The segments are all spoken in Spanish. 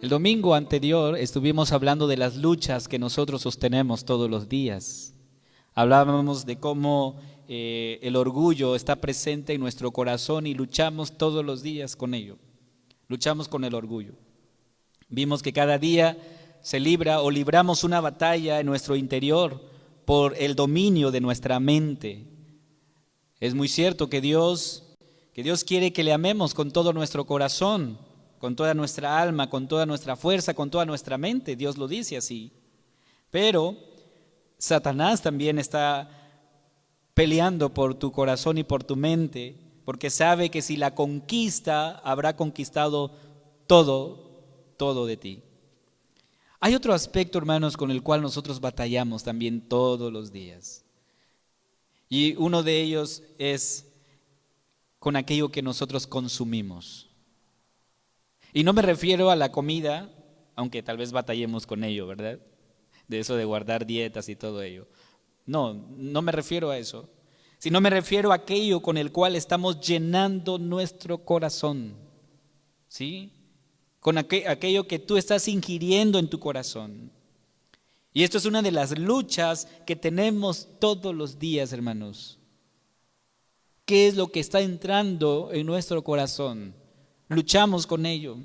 El domingo anterior estuvimos hablando de las luchas que nosotros sostenemos todos los días. Hablábamos de cómo el orgullo está presente en nuestro corazón y luchamos todos los días con ello. Luchamos con el orgullo. Vimos que cada día se libra o libramos una batalla en nuestro interior por el dominio de nuestra mente. Es muy cierto que Dios quiere que le amemos con todo nuestro corazón, con toda nuestra alma, con toda nuestra fuerza, con toda nuestra mente. Dios lo dice así. Pero Satanás también está peleando por tu corazón y por tu mente, porque sabe que si la conquista, habrá conquistado todo de ti. Hay otro aspecto, hermanos, con el cual nosotros batallamos también todos los días. Y uno de ellos es con aquello que nosotros consumimos. Y no me refiero a la comida, aunque tal vez batallemos con ello, ¿verdad? De eso de guardar dietas y todo ello. No me refiero a eso, sino me refiero a aquello con el cual estamos llenando nuestro corazón, ¿sí? Con aquello que tú estás ingiriendo en tu corazón. Y esto es una de las luchas que tenemos todos los días, hermanos. ¿Qué es lo que está entrando en nuestro corazón? Luchamos con ello.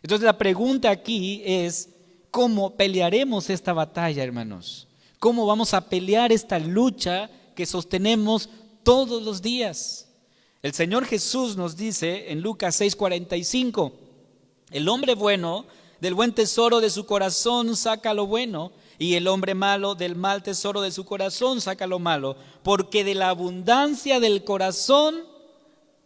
Entonces la pregunta aquí es, ¿cómo pelearemos esta batalla, hermanos? ¿Cómo vamos a pelear esta lucha que sostenemos todos los días? El Señor Jesús nos dice en Lucas 6:45, el hombre bueno del buen tesoro de su corazón saca lo bueno, y el hombre malo del mal tesoro de su corazón saca lo malo, porque de la abundancia del corazón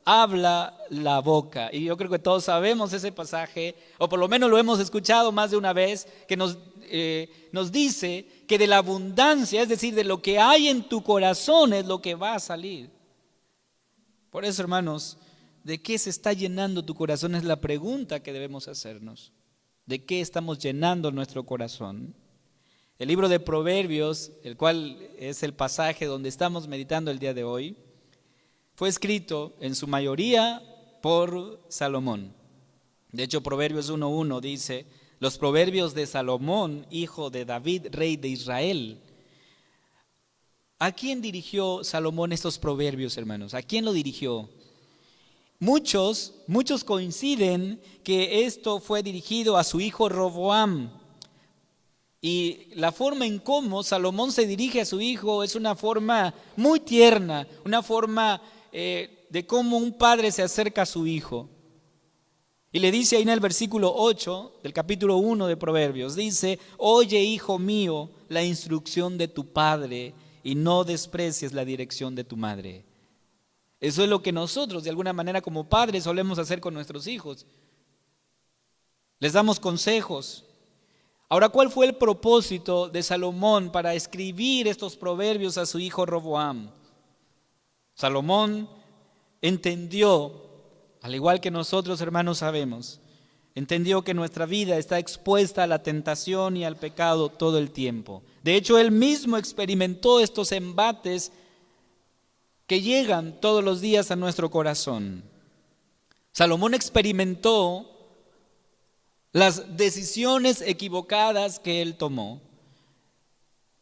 habla la boca. Y yo creo que todos sabemos ese pasaje, o por lo menos lo hemos escuchado más de una vez, que nos dice que de la abundancia, es decir, de lo que hay en tu corazón es lo que va a salir. Por eso, hermanos, ¿de qué se está llenando tu corazón? Es la pregunta que debemos hacernos. ¿De qué estamos llenando nuestro corazón? El libro de Proverbios, el cual es el pasaje donde estamos meditando el día de hoy, fue escrito en su mayoría por Salomón. De hecho, Proverbios 1:1 dice, los proverbios de Salomón, hijo de David, rey de Israel. ¿A quién dirigió Salomón estos proverbios, hermanos? ¿A quién lo dirigió? Muchos coinciden que esto fue dirigido a su hijo Roboam. Y la forma en cómo Salomón se dirige a su hijo es una forma muy tierna, una forma de cómo un padre se acerca a su hijo. Y le dice ahí en el versículo 8 del capítulo 1 de Proverbios, dice, oye, hijo mío, la instrucción de tu padre y no desprecies la dirección de tu madre. Eso es lo que nosotros de alguna manera como padres solemos hacer con nuestros hijos. Les damos consejos. Ahora, ¿cuál fue el propósito de Salomón para escribir estos proverbios a su hijo Roboam? Salomón entendió, al igual que nosotros, hermanos, sabemos, entendió que nuestra vida está expuesta a la tentación y al pecado todo el tiempo. De hecho, él mismo experimentó estos embates que llegan todos los días a nuestro corazón. Salomón experimentó las decisiones equivocadas que él tomó.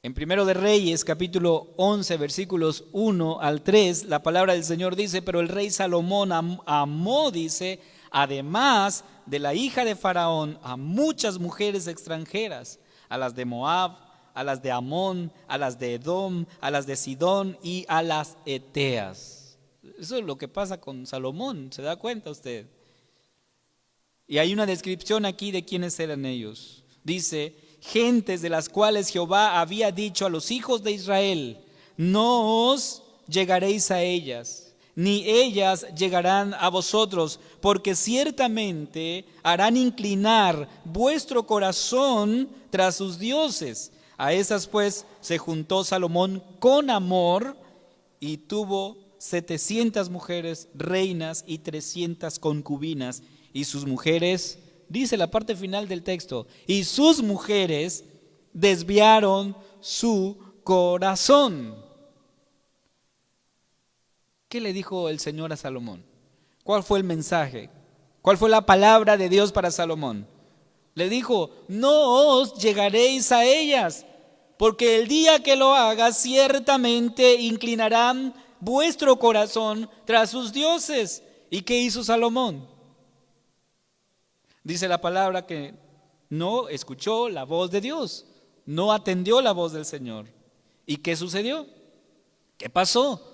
En Primero de Reyes, capítulo 11, versículos 1 al 3, la palabra del Señor dice, pero el rey Salomón amó, dice, además de la hija de Faraón, a muchas mujeres extranjeras, a las de Moab, a las de Amón, a las de Edom, a las de Sidón y a las Eteas. Eso es lo que pasa con Salomón, ¿se da cuenta usted? Y hay una descripción aquí de quiénes eran ellos. Dice, gentes de las cuales Jehová había dicho a los hijos de Israel, no os llegaréis a ellas, ni ellas llegarán a vosotros, porque ciertamente harán inclinar vuestro corazón tras sus dioses. A esas pues se juntó Salomón con amor y tuvo 700 mujeres reinas y 300 concubinas, y sus mujeres, dice la parte final del texto, y sus mujeres desviaron su corazón. ¿Qué le dijo el Señor a Salomón? ¿Cuál fue el mensaje? ¿Cuál fue la palabra de Dios para Salomón? Le dijo, no os llegaréis a ellas, porque el día que lo hagas ciertamente inclinarán vuestro corazón tras sus dioses. ¿Y qué hizo Salomón? Dice la palabra que no escuchó la voz de Dios, no atendió la voz del Señor. ¿Y qué sucedió? ¿Qué pasó?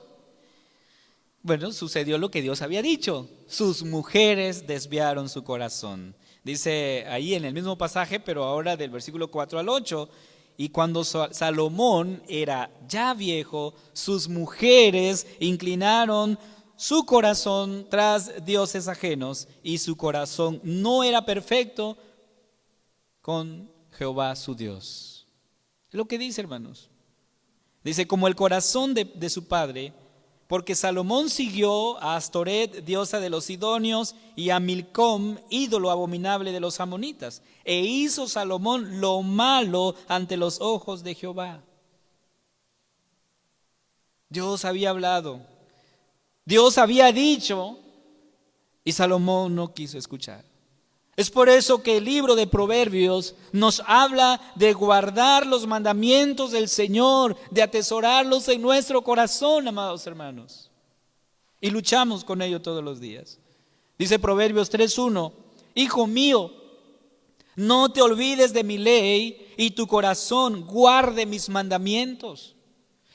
Bueno, sucedió lo que Dios había dicho. Sus mujeres desviaron su corazón. Dice ahí en el mismo pasaje, pero ahora del versículo 4 al 8, y cuando Salomón era ya viejo, sus mujeres inclinaron su corazón tras dioses ajenos, y su corazón no era perfecto con Jehová su Dios. Es lo que dice, hermanos. Dice, como el corazón de su padre, porque Salomón siguió a Astoret, diosa de los sidonios, y a Milcom, ídolo abominable de los amonitas. E hizo Salomón lo malo ante los ojos de Jehová. Dios había hablado, Dios había dicho, y Salomón no quiso escuchar. Es por eso que el libro de Proverbios nos habla de guardar los mandamientos del Señor, de atesorarlos en nuestro corazón, amados hermanos. Y luchamos con ello todos los días. Dice Proverbios 3:1, hijo mío, no te olvides de mi ley y tu corazón guarde mis mandamientos.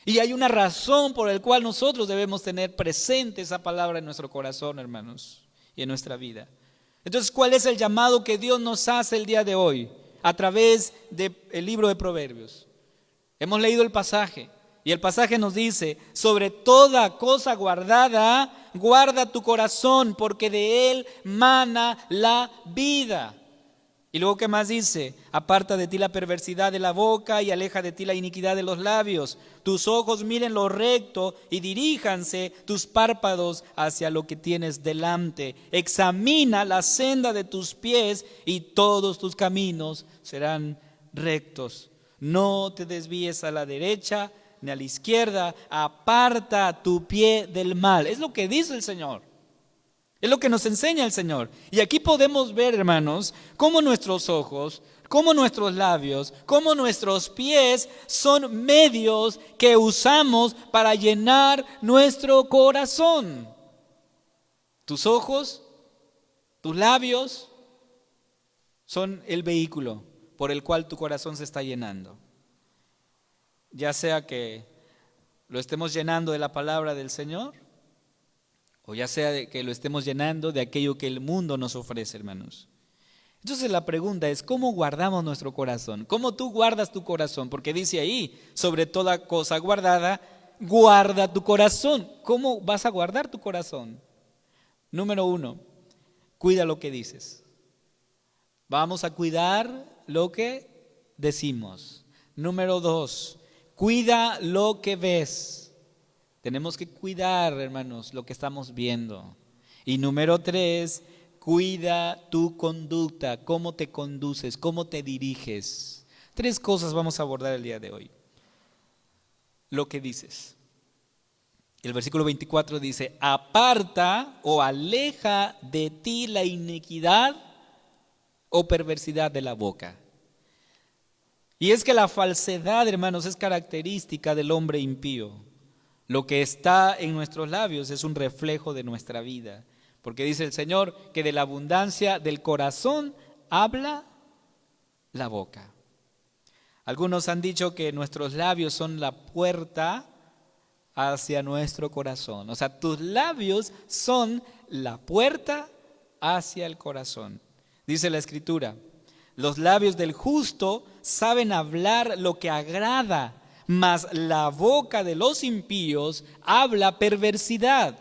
Y hay una razón por la cual nosotros debemos tener presente esa palabra en nuestro corazón, hermanos, y en nuestra vida. Entonces, ¿cuál es el llamado que Dios nos hace el día de hoy a través del libro de Proverbios? Hemos leído el pasaje y el pasaje nos dice, sobre toda cosa guardada, guarda tu corazón porque de él mana la vida. Y luego, ¿qué más dice? Aparta de ti la perversidad de la boca y aleja de ti la iniquidad de los labios. Tus ojos miren lo recto y diríjanse tus párpados hacia lo que tienes delante. Examina la senda de tus pies y todos tus caminos serán rectos. No te desvíes a la derecha ni a la izquierda. Aparta tu pie del mal. Es lo que dice el Señor. Es lo que nos enseña el Señor. Y aquí podemos ver, hermanos, cómo nuestros ojos, cómo nuestros labios, cómo nuestros pies son medios que usamos para llenar nuestro corazón. Tus ojos, tus labios son el vehículo por el cual tu corazón se está llenando. Ya sea que lo estemos llenando de la palabra del Señor, o ya sea de que lo estemos llenando de aquello que el mundo nos ofrece, hermanos. Entonces la pregunta es, ¿cómo guardamos nuestro corazón? ¿Cómo tú guardas tu corazón? Porque dice ahí, sobre toda cosa guardada, guarda tu corazón. ¿Cómo vas a guardar tu corazón? Número 1, cuida lo que dices. Vamos a cuidar lo que decimos. Número 2, cuida lo que ves. Tenemos que cuidar, hermanos, lo que estamos viendo. Y número 3, cuida tu conducta, cómo te conduces, cómo te diriges. 3 cosas vamos a abordar el día de hoy. Lo que dices. El versículo 24 dice, aparta o aleja de ti la iniquidad o perversidad de la boca. Y es que la falsedad, hermanos, es característica del hombre impío. Lo que está en nuestros labios es un reflejo de nuestra vida, porque dice el Señor que de la abundancia del corazón habla la boca. Algunos han dicho que nuestros labios son la puerta hacia nuestro corazón. O sea, tus labios son la puerta hacia el corazón. Dice la Escritura, los labios del justo saben hablar lo que agrada, mas la boca de los impíos habla perversidad.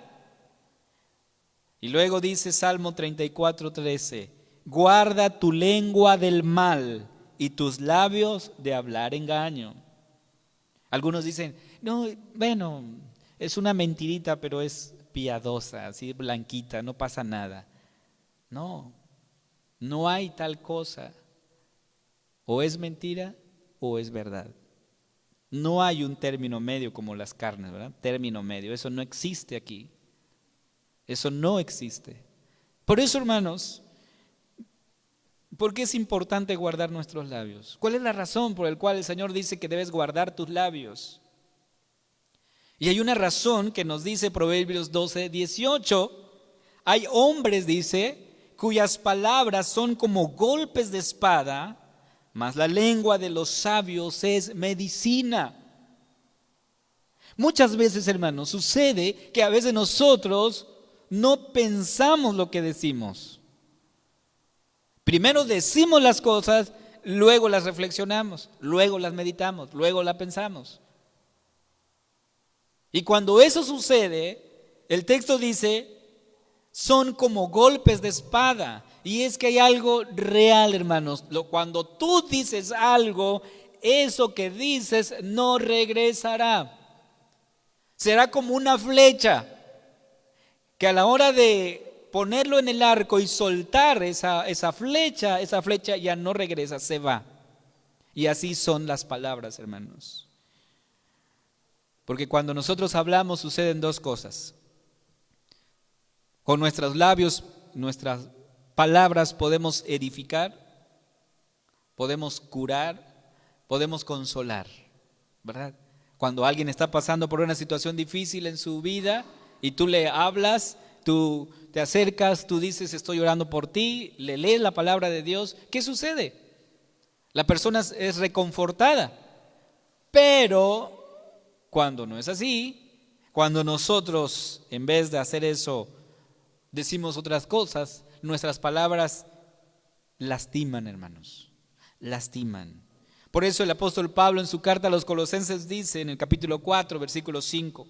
Y luego dice Salmo 34:13, guarda tu lengua del mal y tus labios de hablar engaño. Algunos dicen, no, bueno, es una mentirita, pero es piadosa, así blanquita, no pasa nada. No, no hay tal cosa. O es mentira o es verdad. No hay un término medio como las carnes, ¿verdad? Término medio, eso no existe aquí. Eso no existe. Por eso, hermanos, ¿por qué es importante guardar nuestros labios? ¿Cuál es la razón por la cual el Señor dice que debes guardar tus labios? Y hay una razón que nos dice Proverbios 12:18. Hay hombres, dice, cuyas palabras son como golpes de espada, mas la lengua de los sabios es medicina. Muchas veces, hermanos, sucede que a veces nosotros no pensamos lo que decimos. Primero decimos las cosas, luego las reflexionamos, luego las meditamos, luego las pensamos. Y cuando eso sucede, el texto dice, son como golpes de espada. Y es que hay algo real, hermanos. Cuando tú dices algo, eso que dices no regresará. Será como una flecha, que a la hora de ponerlo en el arco y soltar esa flecha ya no regresa, se va. Y así son las palabras, hermanos. Porque cuando nosotros hablamos suceden dos cosas. Con nuestros labios, nuestras palabras podemos edificar, podemos curar, podemos consolar, ¿verdad? Cuando alguien está pasando por una situación difícil en su vida y tú le hablas, tú te acercas, tú dices estoy orando por ti, le lees la palabra de Dios, ¿qué sucede? La persona es reconfortada. Pero cuando no es así, cuando nosotros en vez de hacer eso decimos otras cosas, nuestras palabras lastiman, hermanos, lastiman. Por eso el apóstol Pablo en su carta a los Colosenses dice en el capítulo 4, versículo 5,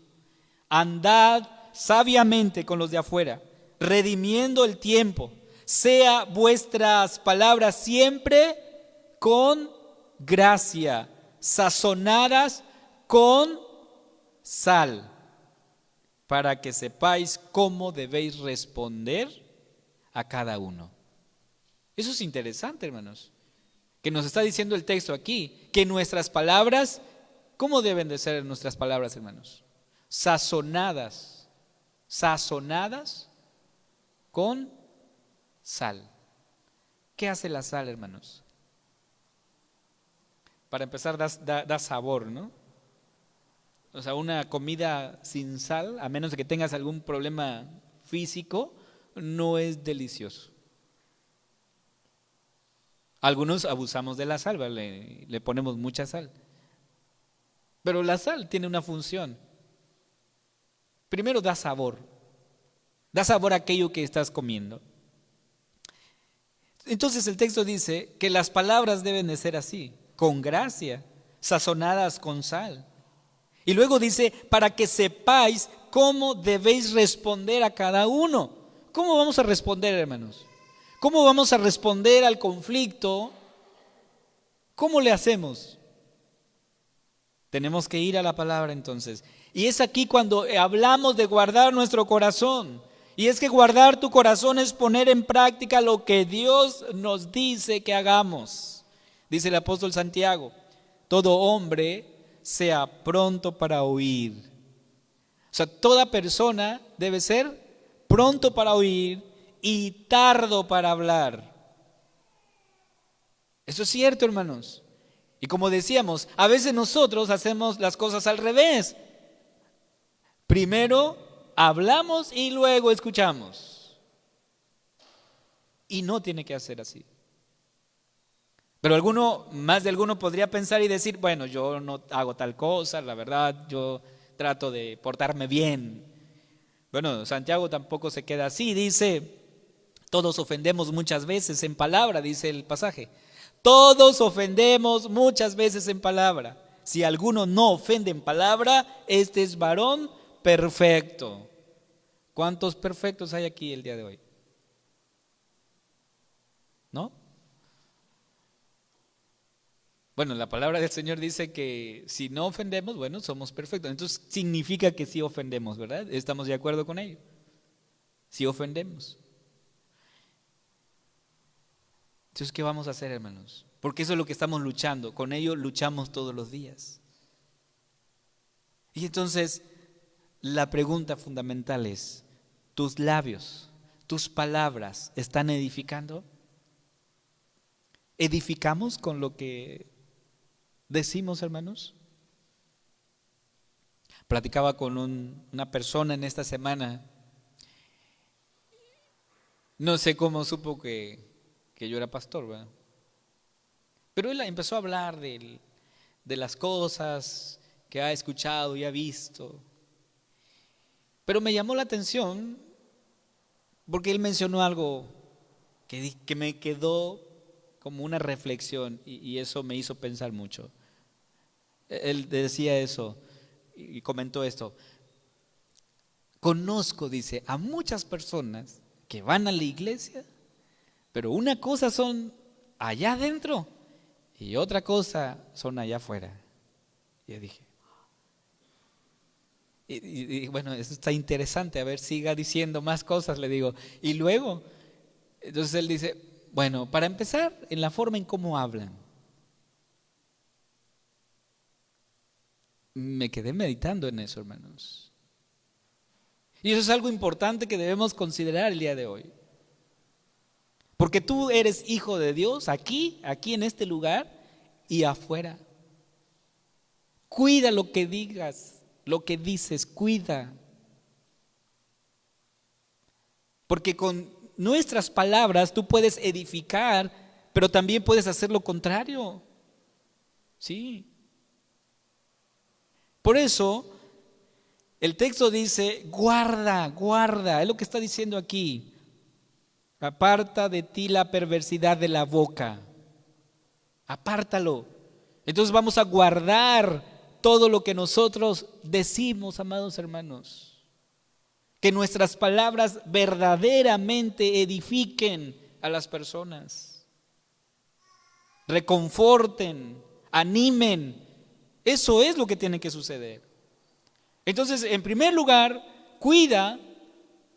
andad sabiamente con los de afuera, redimiendo el tiempo, sea vuestras palabras siempre con gracia, sazonadas con sal, para que sepáis cómo debéis responder a cada uno. Eso es interesante, hermanos, que nos está diciendo el texto aquí, que nuestras palabras, ¿cómo deben de ser nuestras palabras, hermanos? Sazonadas con sal. ¿Qué hace la sal, hermanos? Para empezar, da sabor, ¿no? O sea, una comida sin sal, a menos de que tengas algún problema físico, no es delicioso. Algunos abusamos de la sal, ¿vale? Le ponemos mucha sal. Pero la sal tiene una función. Primero da sabor a aquello que estás comiendo. Entonces el texto dice que las palabras deben de ser así, con gracia, sazonadas con sal. Y luego dice, para que sepáis cómo debéis responder a cada uno. ¿Cómo vamos a responder, hermanos? ¿Cómo vamos a responder al conflicto? ¿Cómo le hacemos? Tenemos que ir a la palabra entonces. Y es aquí cuando hablamos de guardar nuestro corazón. Y es que guardar tu corazón es poner en práctica lo que Dios nos dice que hagamos. Dice el apóstol Santiago, todo hombre sea pronto para oír. O sea, toda persona debe ser pronto para oír y tardo para hablar. Eso es cierto, hermanos. Y como decíamos, a veces nosotros hacemos las cosas al revés. Primero hablamos y luego escuchamos. Y no tiene que hacer así. Pero más de alguno podría pensar y decir, bueno, yo no hago tal cosa, la verdad, yo trato de portarme bien. Bueno, Santiago tampoco se queda así, dice, todos ofendemos muchas veces en palabra, dice el pasaje. Todos ofendemos muchas veces en palabra. Si alguno no ofende en palabra, este es varón perfecto. ¿Cuántos perfectos hay aquí el día de hoy? ¿No? Bueno, la palabra del Señor dice que si no ofendemos, bueno, somos perfectos. Entonces significa que sí ofendemos, ¿verdad? ¿Estamos de acuerdo con ello? Sí ofendemos. Entonces, ¿qué vamos a hacer, hermanos? Porque eso es lo que estamos luchando. Con ello luchamos todos los días. Y entonces, la pregunta fundamental es, tus labios, tus palabras están edificando. ¿Edificamos con lo que decimos, hermanos? Platicaba con una persona en esta semana. No sé cómo supo que yo era pastor, ¿verdad? Pero él empezó a hablar de las cosas que ha escuchado y ha visto. Pero me llamó la atención porque él mencionó algo que me quedó como una reflexión y eso me hizo pensar mucho. Él decía eso y comentó esto. Conozco, dice, a muchas personas que van a la iglesia, pero una cosa son allá adentro y otra cosa son allá afuera. Y yo dije, y bueno, eso está interesante, a ver, siga diciendo más cosas, le digo. Y luego, entonces él dice, bueno, para empezar, en la forma en cómo hablan. Me quedé meditando en eso, hermanos. Y eso es algo importante que debemos considerar el día de hoy. Porque tú eres hijo de Dios aquí en este lugar y afuera. Cuida lo que digas, lo que dices, cuida. Porque con nuestras palabras tú puedes edificar, pero también puedes hacer lo contrario. Sí. Por eso el texto dice, guarda, es lo que está diciendo aquí. Aparta de ti la perversidad de la boca. Apártalo. Entonces vamos a guardar todo lo que nosotros decimos, amados hermanos. Que nuestras palabras verdaderamente edifiquen a las personas. Reconforten, animen. Eso es lo que tiene que suceder. Entonces, en primer lugar, cuida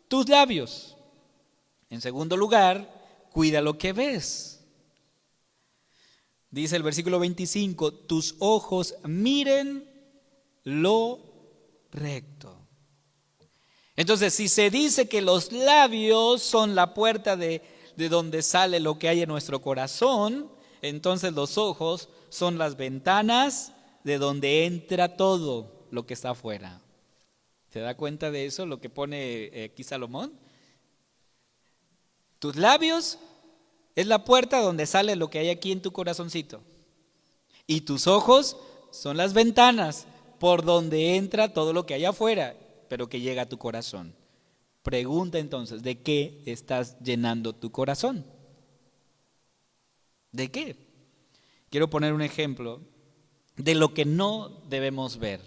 tus labios. En segundo lugar, cuida lo que ves. Dice el versículo 25, tus ojos miren lo recto. Entonces, si se dice que los labios son la puerta de donde sale lo que hay en nuestro corazón, entonces los ojos son las ventanas de donde entra todo lo que está afuera. ¿Se da cuenta de eso, lo que pone aquí Salomón? Tus labios es la puerta donde sale lo que hay aquí en tu corazoncito. Y tus ojos son las ventanas por donde entra todo lo que hay afuera, pero que llega a tu corazón. Pregunta entonces, ¿de qué estás llenando tu corazón? ¿De qué? Quiero poner un ejemplo de lo que no debemos ver,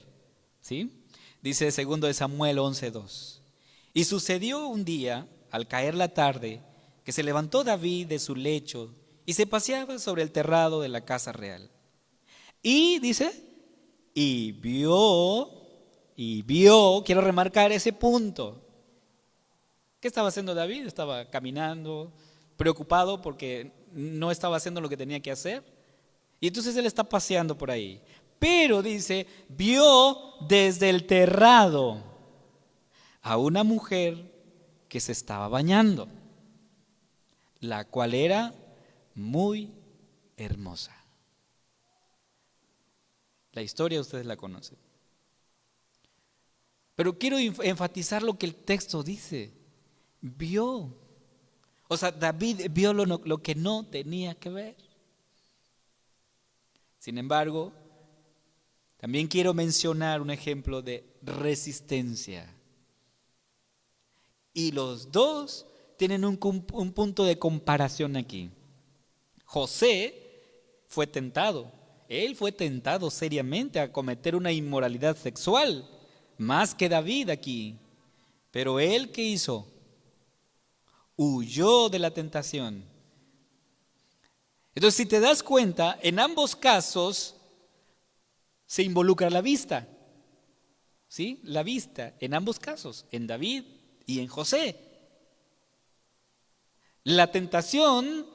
¿sí? Dice 2 Samuel 11:2. Y sucedió un día, al caer la tarde, que se levantó David de su lecho y se paseaba sobre el terrado de la casa real. Y dice, y vio, quiero remarcar ese punto. ¿Qué estaba haciendo David? Estaba caminando, preocupado porque no estaba haciendo lo que tenía que hacer. Y entonces él está paseando por ahí. Pero dice, vio desde el terrado a una mujer que se estaba bañando, la cual era muy hermosa. La historia ustedes la conocen. Pero quiero enfatizar lo que el texto dice. Vio. O sea, David vio lo que no tenía que ver. Sin embargo, también quiero mencionar un ejemplo de resistencia. Y los dos tienen un punto de comparación aquí. José fue tentado. Él fue tentado seriamente a cometer una inmoralidad sexual, más que David aquí. Pero él, ¿qué hizo? Huyó de la tentación. Entonces, si te das cuenta, en ambos casos se involucra la vista. ¿Sí? La vista, en ambos casos, en David y en José. La tentación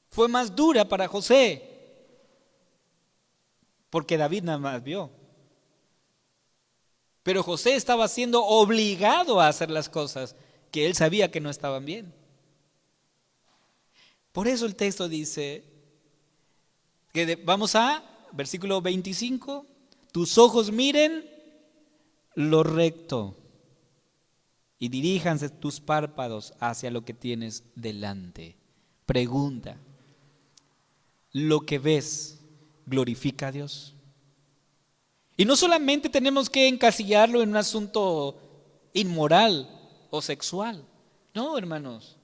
fue más dura para José, porque David nada más vio. Pero José estaba siendo obligado a hacer las cosas que él sabía que no estaban bien. Por eso el texto dice que vamos a versículo 25, tus ojos miren lo recto y diríjanse tus párpados hacia lo que tienes delante. Pregunta, ¿lo que ves glorifica a Dios? Y no solamente tenemos que encasillarlo en un asunto inmoral o sexual, no, hermanos.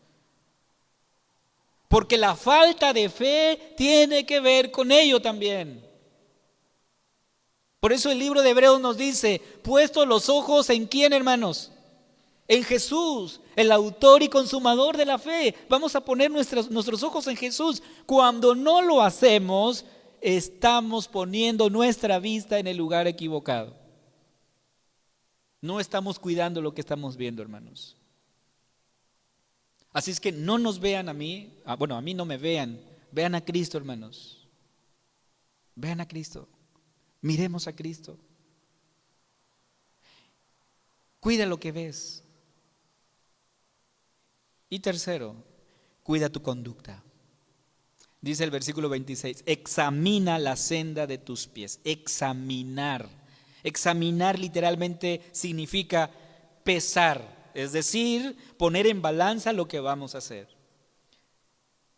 Porque la falta de fe tiene que ver con ello también. Por eso el libro de Hebreos nos dice, puesto los ojos ¿en quién, hermanos? En Jesús, el autor y consumador de la fe. Vamos a poner nuestros ojos en Jesús. Cuando no lo hacemos, estamos poniendo nuestra vista en el lugar equivocado. No estamos cuidando lo que estamos viendo, hermanos. Así es que no nos vean a mí, a mí no me vean, vean a Cristo, hermanos. Vean a Cristo, miremos a Cristo. Cuida lo que ves. Y tercero, cuida tu conducta. Dice el versículo 26, examina la senda de tus pies. Examinar. Examinar literalmente significa pesar, es decir, poner en balanza lo que vamos a hacer.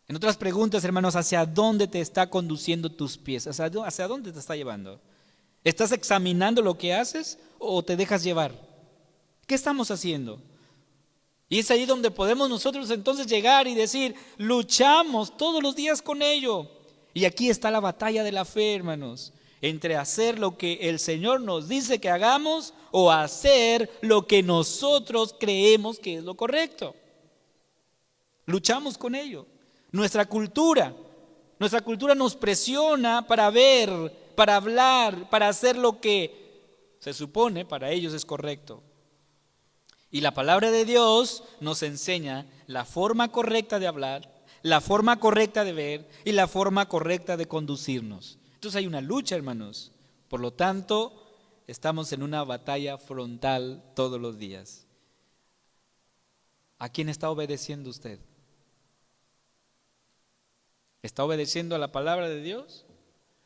En otras preguntas, hermanos, ¿hacia dónde te está conduciendo tus pies? ¿Hacia dónde te está llevando? ¿Estás examinando lo que haces o te dejas llevar? ¿Qué estamos haciendo? Y es ahí donde podemos nosotros entonces llegar y decir, luchamos todos los días con ello. Y aquí está la batalla de la fe, hermanos, entre hacer lo que el Señor nos dice que hagamos o hacer lo que nosotros creemos que es lo correcto. Luchamos con ello. Nuestra cultura nos presiona para ver, para hablar, para hacer lo que se supone para ellos es correcto. Y la palabra de Dios nos enseña la forma correcta de hablar, la forma correcta de ver y la forma correcta de conducirnos. Entonces hay una lucha, hermanos. Por lo tanto, estamos en una batalla frontal todos los días. ¿A quién está obedeciendo usted? ¿Está obedeciendo a la palabra de Dios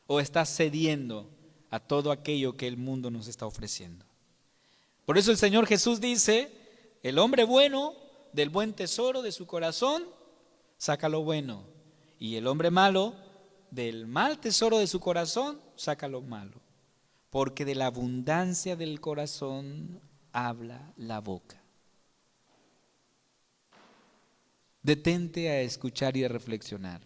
o está cediendo a todo aquello que el mundo nos está ofreciendo? Por eso el Señor Jesús dice, el hombre bueno del buen tesoro de su corazón saca lo bueno, y el hombre malo del mal tesoro de su corazón saca lo malo, porque de la abundancia del corazón habla la boca. Detente a escuchar y a reflexionar.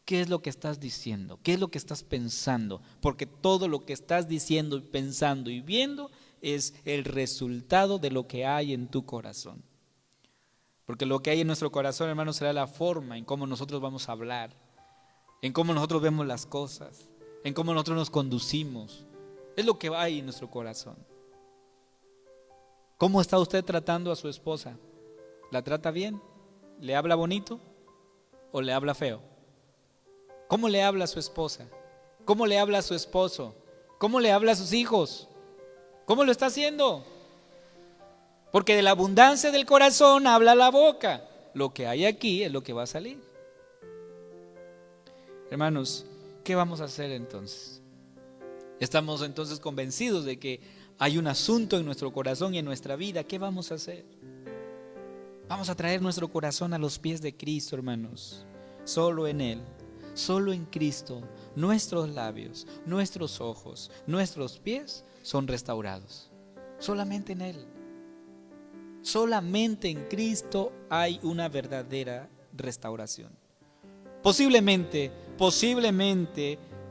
¿Qué es lo que estás diciendo? ¿Qué es lo que estás pensando? Porque todo lo que estás diciendo, pensando y viendo es el resultado de lo que hay en tu corazón. Porque lo que hay en nuestro corazón, hermanos, será la forma en cómo nosotros vamos a hablar, en cómo nosotros vemos las cosas, en cómo nosotros nos conducimos. Es lo que hay en nuestro corazón. ¿Cómo está usted tratando a su esposa? ¿La trata bien? ¿Le habla bonito o le habla feo? ¿Cómo le habla a su esposa? ¿Cómo le habla a su esposo? ¿Cómo le habla a sus hijos? ¿Cómo lo está haciendo? Porque de la abundancia del corazón habla la boca. Lo que hay aquí es lo que va a salir. Hermanos, ¿qué vamos a hacer entonces? Estamos entonces convencidos de que hay un asunto en nuestro corazón y en nuestra vida. ¿Qué vamos a hacer? Vamos a traer nuestro corazón a los pies de Cristo, hermanos. Solo en Él, solo en Cristo, nuestros labios, nuestros ojos, nuestros pies son restaurados. Solamente en Él. Solamente en Cristo hay una verdadera restauración. Posiblemente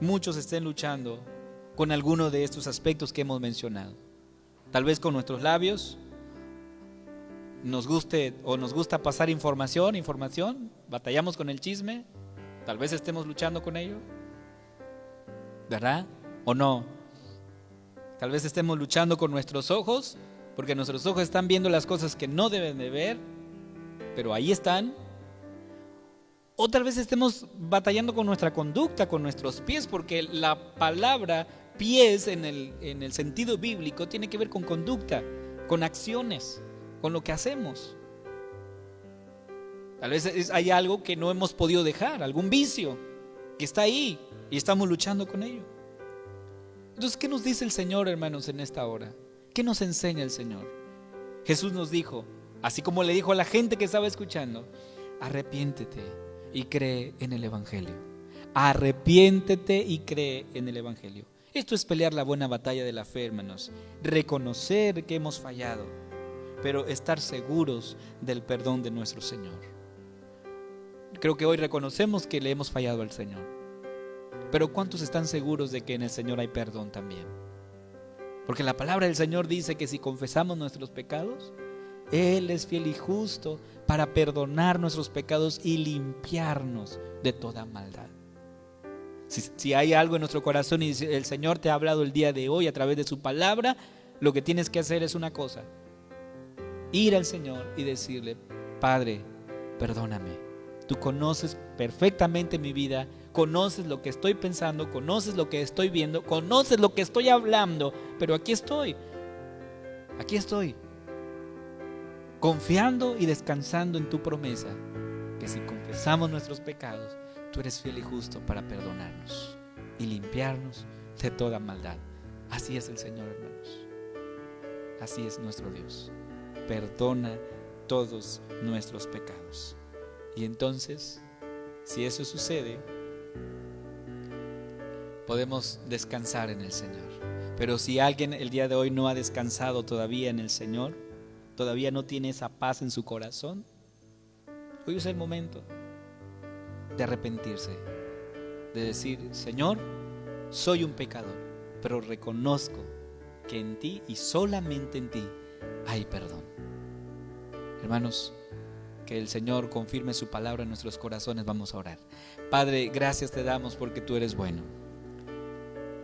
muchos estén luchando con alguno de estos aspectos que hemos mencionado. Tal vez con nuestros labios nos gusta pasar información, batallamos con el chisme, tal vez estemos luchando con ello, ¿verdad? ¿O no? Tal vez estemos luchando con nuestros ojos, porque nuestros ojos están viendo las cosas que no deben de ver, pero ahí están. O tal vez estemos batallando con nuestra conducta, con nuestros pies, porque la palabra pies en el sentido bíblico tiene que ver con conducta, con acciones, con lo que hacemos. Tal vez hay algo que no hemos podido dejar, algún vicio que está ahí y estamos luchando con ello. Entonces, ¿qué nos dice el Señor, hermanos, en esta hora? ¿Qué nos enseña el Señor? Jesús nos dijo, así como le dijo a la gente que estaba escuchando, arrepiéntete y cree en el Evangelio. Arrepiéntete y cree en el Evangelio. Esto es pelear la buena batalla de la fe, hermanos. Reconocer que hemos fallado, pero estar seguros del perdón de nuestro Señor. Creo que hoy reconocemos que le hemos fallado al Señor, pero ¿cuántos están seguros de que en el Señor hay perdón también? Porque la palabra del Señor dice que si confesamos nuestros pecados, Él es fiel y justo para perdonar nuestros pecados y limpiarnos de toda maldad. Si hay algo en nuestro corazón y el Señor te ha hablado el día de hoy a través de su palabra, lo que tienes que hacer es una cosa: ir al Señor y decirle, Padre, perdóname. Tú conoces perfectamente mi vida, conoces lo que estoy pensando, conoces lo que estoy viendo, conoces lo que estoy hablando, pero aquí estoy, confiando y descansando en tu promesa, que si confesamos nuestros pecados, tú eres fiel y justo para perdonarnos y limpiarnos de toda maldad. Así es el Señor, hermanos. Así es nuestro Dios. Perdona todos nuestros pecados. Y entonces, si eso sucede, podemos descansar en el Señor. Pero si alguien el día de hoy no ha descansado todavía en el Señor, todavía no tiene esa paz en su corazón, hoy es el momento de arrepentirse, de decir, Señor, soy un pecador, pero reconozco que en ti y solamente en ti hay perdón. Hermanos, que el Señor confirme su palabra en nuestros corazones. Vamos a orar. Padre, gracias te damos porque tú eres bueno.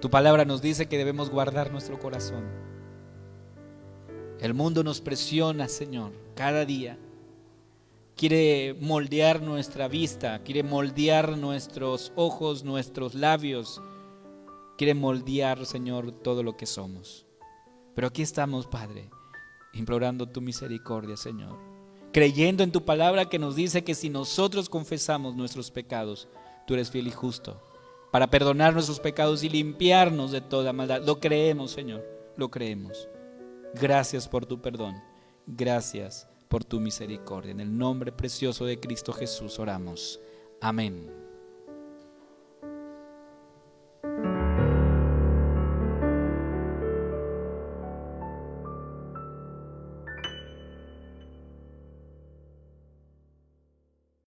Tu palabra nos dice que debemos guardar nuestro corazón. El mundo nos presiona, Señor, cada día. Quiere moldear nuestra vista, quiere moldear nuestros ojos, nuestros labios. Quiere moldear, Señor, todo lo que somos. Pero aquí estamos, Padre, implorando tu misericordia, Señor. Creyendo en tu palabra que nos dice que si nosotros confesamos nuestros pecados, tú eres fiel y justo para perdonar nuestros pecados y limpiarnos de toda maldad. Lo creemos, Señor, lo creemos. Gracias por tu perdón, gracias por tu misericordia. En el nombre precioso de Cristo Jesús oramos. Amén.